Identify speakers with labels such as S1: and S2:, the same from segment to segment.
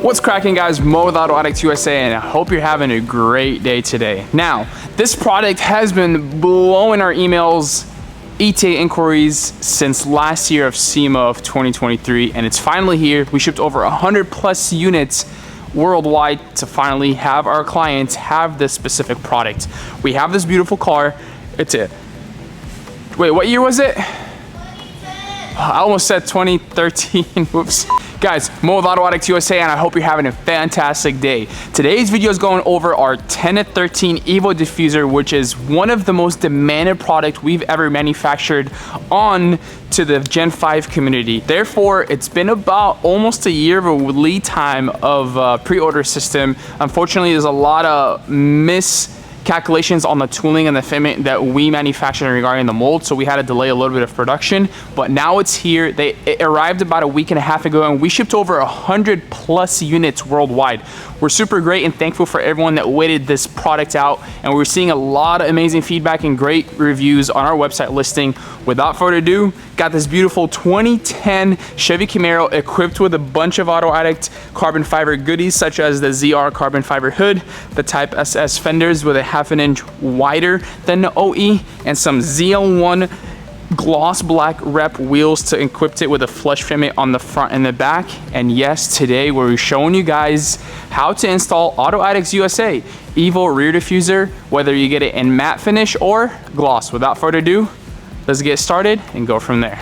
S1: What's cracking, guys? Mo with Auto Addicts USA, and I hope you're having a great day today. Now, this product has been blowing our emails, ETA inquiries since last year of SEMA of 2023, and it's finally here. We shipped over 100 plus units worldwide to finally have our clients have this specific product. We have this beautiful car. It's a, wait, what year was it? I almost said 2013. Whoops. Guys, Mo with Auto Addicts USA, and I hope you're having a fantastic day. Today's video is going over our 10-13 Evo diffuser, which is one of the most demanded product we've ever manufactured on to the Gen 5 community. Therefore, it's been about almost a year of a lead time of pre-order system. Unfortunately, there's a lot of miscalculations on the tooling and the fitment that we manufactured regarding the mold, so we had to delay a little bit of production, but now it's here. It arrived about a week and a half ago, and we shipped over 100 plus units worldwide. We're super great and thankful for everyone that waited this product out, and we're seeing a lot of amazing feedback and great reviews on our website listing. Without further ado, got this beautiful 2010 Chevy Camaro equipped with a bunch of Auto Addict carbon fiber goodies, such as the ZR carbon fiber hood, the Type SS fenders with a ½ inch wider than the OE, and some ZL1 gloss black rep wheels to equip it with a flush fitment on the front and the back. And yes, today we're showing you guys how to install Auto Addicts USA Evo rear diffuser, whether you get it in matte finish or gloss. Without further ado, let's get started and go from there.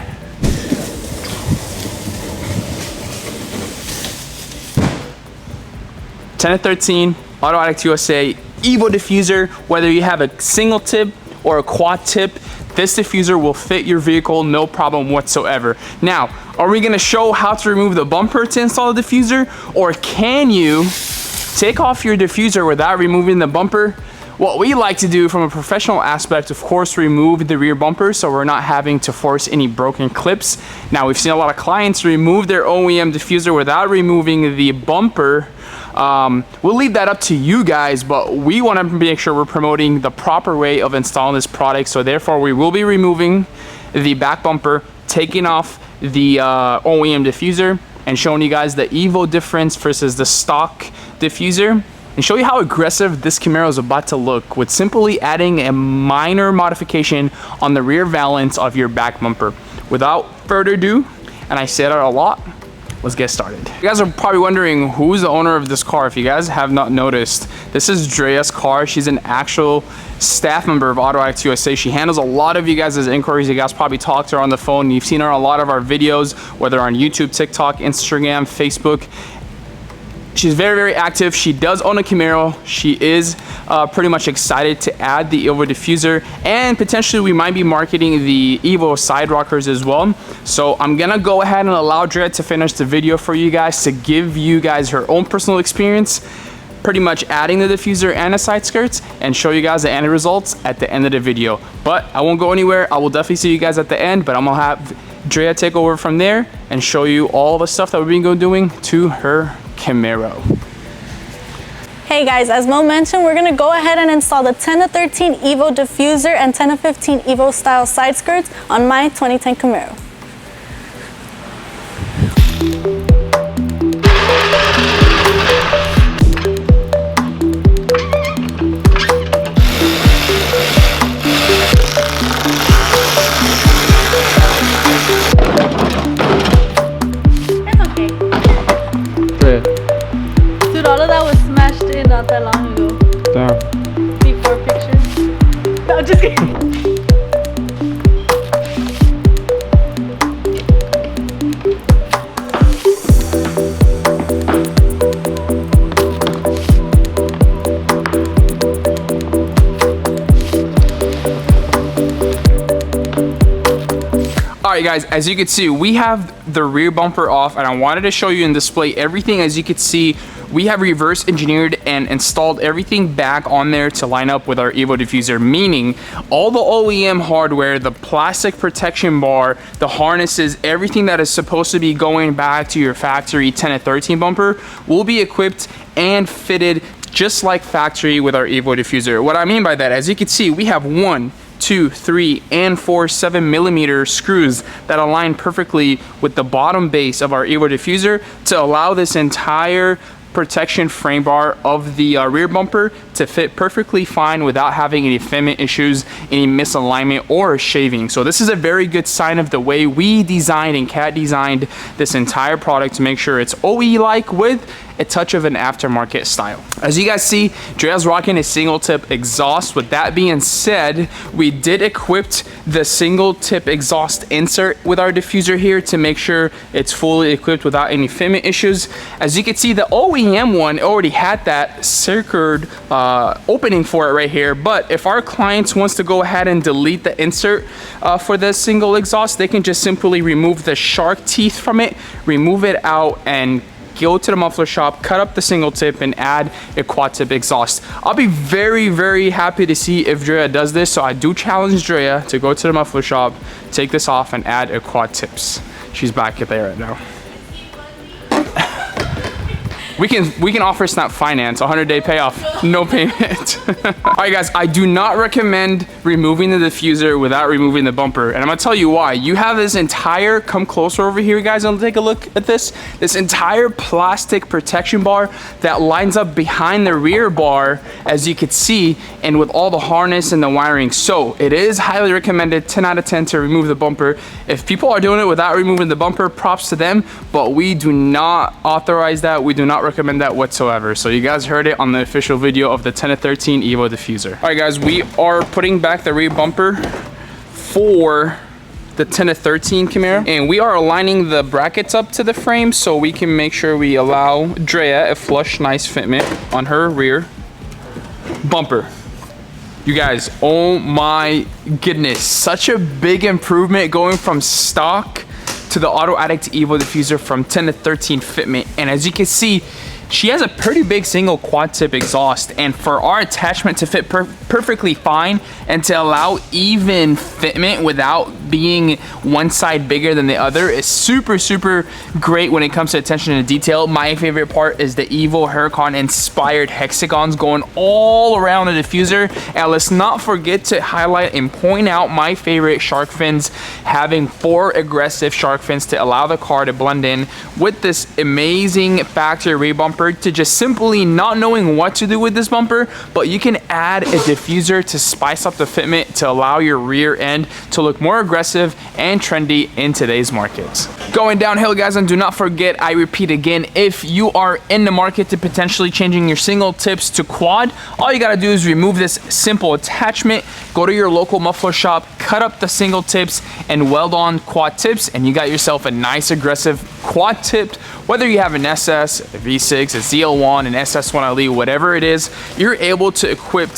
S1: (10-13) Auto Addicts USA Evo diffuser. Whether you have a single tip or a quad tip, this diffuser will fit your vehicle no problem whatsoever. Now, are we gonna show how to remove the bumper to install the diffuser, or can you take off your diffuser without removing the bumper? What we like to do from a professional aspect, of course, remove the rear bumper so we're not having to force any broken clips. Now, we've seen a lot of clients remove their OEM diffuser without removing the bumper. We'll leave that up to you guys, but we want to make sure we're promoting the proper way of installing this product. So therefore, we will be removing the back bumper, taking off the OEM diffuser, and showing you guys the Evo difference versus the stock diffuser, and show you how aggressive this Camaro is about to look with simply adding a minor modification on the rear valance of your back bumper. Without further ado, and I say that a lot, let's get started. You guys are probably wondering who's the owner of this car. If you guys have not noticed, this is Drea's car. She's an actual staff member of Auto Addicts USA. She handles a lot of you guys' inquiries. You guys probably talked to her on the phone. You've seen her on a lot of our videos, whether on YouTube, TikTok, Instagram, Facebook. She's very, very active. She does own a Camaro. She is pretty much excited to add the Evo diffuser, and potentially we might be marketing the Evo side rockers as well. So I'm gonna go ahead and allow Drea to finish the video for you guys to give you guys her own personal experience, pretty much adding the diffuser and the side skirts, and show you guys the end results at the end of the video. But I won't go anywhere. I will definitely see you guys at the end, but I'm gonna have Drea take over from there and show you all the stuff that we've been doing to her Camaro.
S2: Hey guys, as Mo mentioned, we're gonna go ahead and install the 10-13 Evo diffuser and 10-15 Evo style side skirts on my 2010 Camaro.
S3: Not that long ago.
S1: Damn.
S3: Before pictures. No, just kidding.
S1: Alright guys, as you can see, we have the rear bumper off, and I wanted to show you and display everything. As you can see, we have reverse engineered and installed everything back on there to line up with our Evo diffuser, meaning all the OEM hardware, the plastic protection bar, the harnesses, everything that is supposed to be going back to your factory 10-13 bumper will be equipped and fitted just like factory with our Evo diffuser. What I mean by that, as you can see, we have 1, 2, 3, and 4 7mm screws that align perfectly with the bottom base of our Evo diffuser to allow this entire protection frame bar of the rear bumper to fit perfectly fine without having any fitment issues, any misalignment or shaving. So this is a very good sign of the way we designed and CAT designed this entire product to make sure it's OE-like with a touch of an aftermarket style. As you guys see, Drea's rocking a single tip exhaust. With that being said, we did equip the single tip exhaust insert with our diffuser here to make sure it's fully equipped without any fitment issues. As you can see, the OEM one already had that circled opening for it right here, but if our clients wants to go ahead and delete the insert for the single exhaust, they can just simply remove the shark teeth from it, remove it out, and go to the muffler shop, cut up the single tip, and add a quad tip exhaust. I'll be very, very happy to see if Drea does this, so I do challenge Drea to go to the muffler shop, take this off, and add a quad tips. She's back there right now. We can offer Snap Finance, 100-day payoff, no payment. All right, guys, I do not recommend removing the diffuser without removing the bumper, and I'm gonna tell you why. You have this entire, come closer over here, guys, and take a look at this entire plastic protection bar that lines up behind the rear bar, as you can see, and with all the harness and the wiring. So it is highly recommended, 10 out of 10, to remove the bumper. If people are doing it without removing the bumper, props to them, but we do not authorize that. We do not recommend that whatsoever. So you guys heard it on the official video of the 10 to 13 Evo diffuser. All right, guys, we are putting back the rear bumper for the 10 to 13 Camaro, and we are aligning the brackets up to the frame so we can make sure we allow Drea a flush, nice fitment on her rear bumper. You guys, oh my goodness, such a big improvement going from stock to the Auto Addict Evo diffuser from 10 to 13 fitment. And as you can see, she has a pretty big single quad tip exhaust, and for our attachment to fit perfectly fine and to allow even fitment without being one side bigger than the other is super, super great when it comes to attention to detail. My favorite part is the Evo HURACÁN inspired hexagons going all around the diffuser. And let's not forget to highlight and point out my favorite shark fins, having 4 aggressive shark fins to allow the car to blend in with this amazing factory rear bumper, to just simply not knowing what to do with this bumper, but you can add a diffuser to spice up the fitment to allow your rear end to look more aggressive and trendy in today's markets. Going downhill, guys, and do not forget, I repeat again, if you are in the market to potentially changing your single tips to quad, all you gotta do is remove this simple attachment, go to your local muffler shop, cut up the single tips, and weld on quad tips, and you got yourself a nice aggressive quad tip. Whether you have an SS, a V6, a ZL1, an SS1 LE, whatever it is, you're able to equip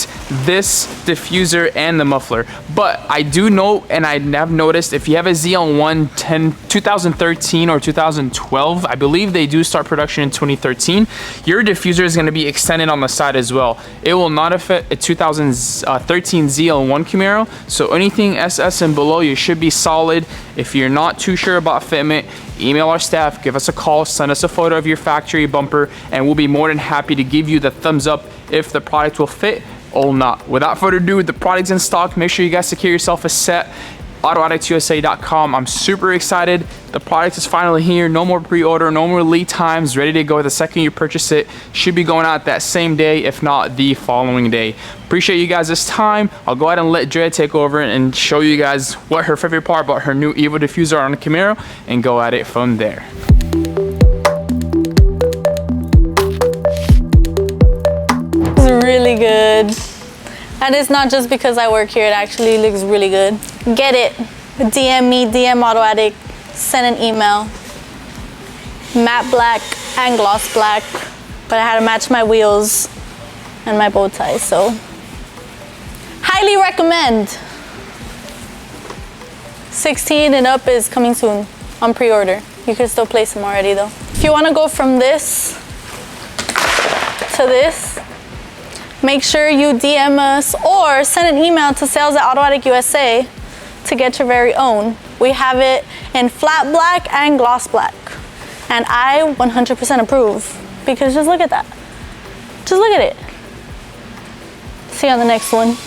S1: this diffuser and the muffler. But I do know, and I have noticed, if you have a ZL1 2013 or 2012, I believe they do start production in 2013, your diffuser is going to be extended on the side as well. It will not affect a 2013 ZL1 Camaro, so anything SS and below, you should be solid. If you're not too sure about fitment, email our staff, give us a call, send us a photo of your factory bumper, and we'll be more than happy to give you the thumbs up if the product will fit or not. Without further ado, the product's in stock. Make sure you guys secure yourself a set. AutoAddictUSA.com. I'm super excited. The product is finally here. No more pre-order, no more lead times. Ready to go the second you purchase it. Should be going out that same day, if not the following day. Appreciate you guys this time. I'll go ahead and let Drea take over and show you guys what her favorite part about her new Evo diffuser on the Camaro, and go at it from there.
S2: It's really good. And it's not just because I work here, it actually looks really good. Get it. DM me, DM Auto Addict, send an email. Matte black and gloss black, but I had to match my wheels and my bow tie, so highly recommend. 16 and up is coming soon on pre-order. You can still place them already though. If you want to go from this to this, make sure you DM us or send an email to sales@AutoAddictUSA to get your very own. We have it in flat black and gloss black. And I 100% approve, because just look at that. Just look at it. See you on the next one.